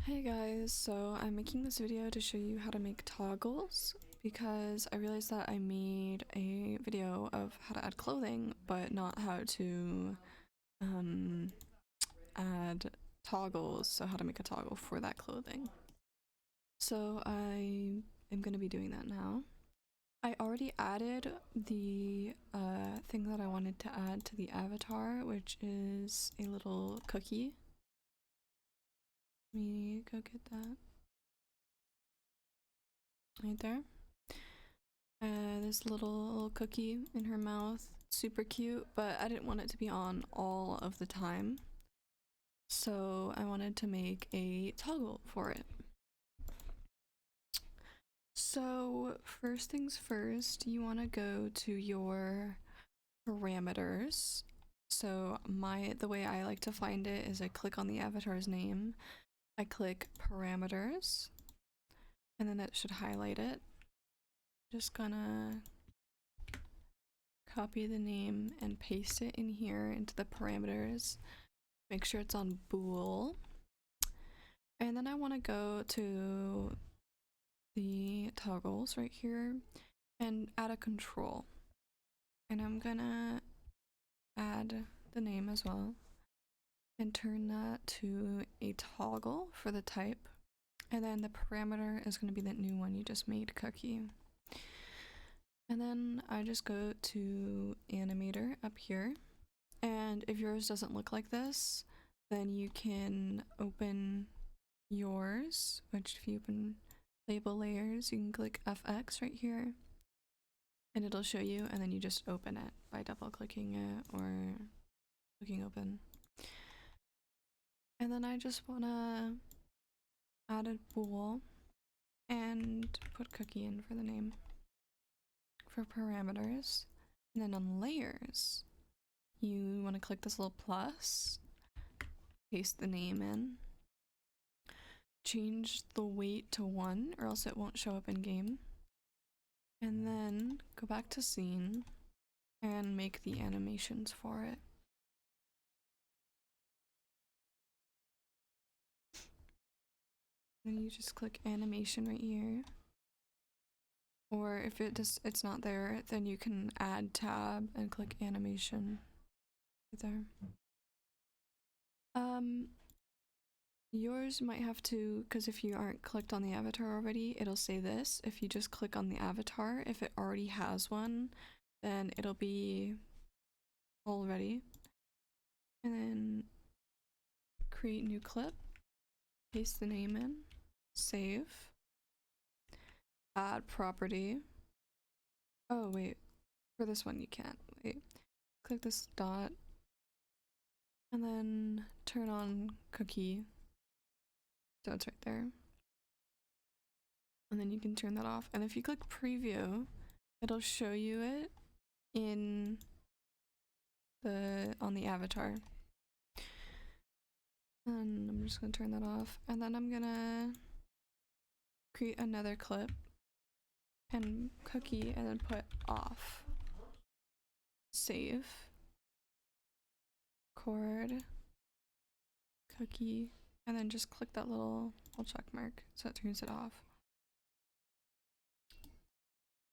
Hey guys, so I'm making this video to show you how to make toggles because I realized that I made a video of how to add clothing but not how to add toggles, so how to make a toggle for that clothing. So I am going to be doing that now. I already added the thing that I wanted to add to the avatar, which is a little cookie. Let me go get that. Right there. This little cookie in her mouth. Super cute, but I didn't want it to be on all of the time. So I wanted to make a toggle for it. So first things first, you want to go to your parameters. So the way I like to find it is I click on the avatar's name, I click parameters, and then it should highlight it. Just gonna copy the name and paste it in here into the parameters. Make sure it's on bool. And then I want to go to the toggles right here and add a control. And I'm gonna add the name as well and turn that to a toggle for the type. And then the parameter is going to be that new one you just made, cookie. And then I just go to animator up here. And if yours doesn't look like this, then you can open yours, which if you open label layers, you can click FX right here and it'll show you, and then you just open it by double clicking it or clicking open. And then I just want to add a bool and put cookie in for the name for parameters. And then on layers, you want to click this little plus, paste the name in, change the weight to 1 or else it won't show up in game, and then go back to scene and make the animations for it. Then you just click animation right here, or if it's not there, then you can add tab and click animation right there. Yours might have to, because if you aren't clicked on the avatar already, it'll say this. If you just click on the avatar, if it already has one, then it'll be already. And then create new clip, paste the name in, save, add property. Oh wait, for this one you can't. Wait, click this dot, and then turn on cookie. So it's right there. And then you can turn that off. And if you click preview, it'll show you it in on the avatar. And I'm just gonna turn that off. And then I'm gonna create another clip and cookie and then put off. Save. Record. Cookie. And then just click that little check mark so it turns it off.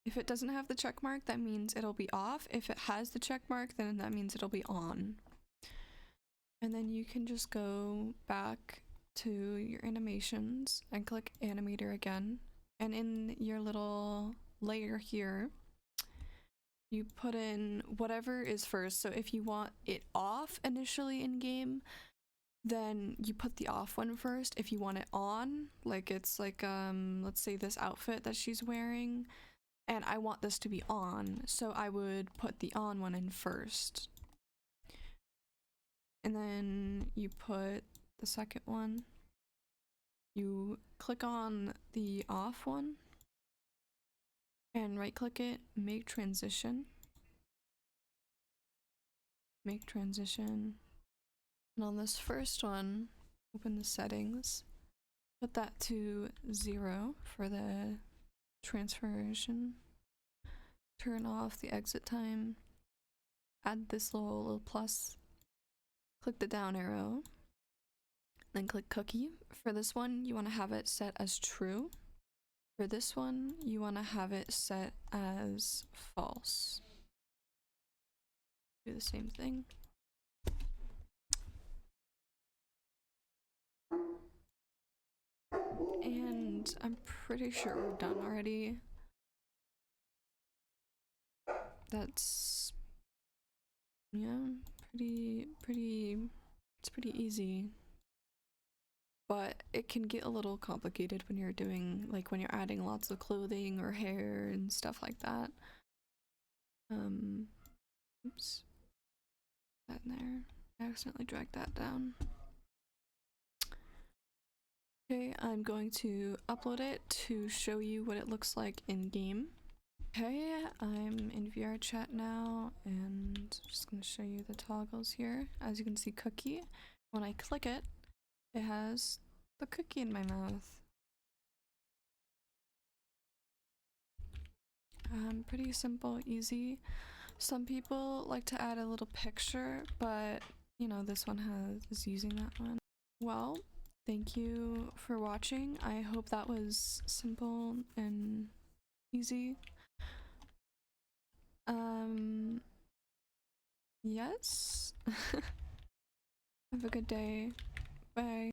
If it doesn't have the check mark, that means it'll be off. If it has the check mark, then that means it'll be on. And then you can just go back to your animations and click animator again. And in your little layer here, you put in whatever is first. So if you want it off initially in game, then you put the off one first. If you want it on, like it's like let's say this outfit that she's wearing, and I want this to be on, so I would put the on one in first. And then you put the second one. You click on the off one and right click it, make transition. Make transition. And on this first one, open the settings, put that to 0 for the transformation, turn off the exit time, add this little plus, click the down arrow, then click cookie. For this one, you want to have it set as true. For this one, you want to have it set as false. Do the same thing. And I'm pretty sure we're done already. That's, yeah, it's pretty easy. But it can get a little complicated when you're doing, like when you're adding lots of clothing or hair and stuff like that. Oops. That in there. I accidentally dragged that down. Okay, I'm going to upload it to show you what it looks like in game. Okay, I'm in VR chat now and I'm just gonna show you the toggles here. As you can see, cookie. When I click it, it has the cookie in my mouth. Pretty simple, easy. Some people like to add a little picture, but you know, this one is using that one. Well, thank you for watching. I hope that was simple and easy. Yes. Have a good day. Bye.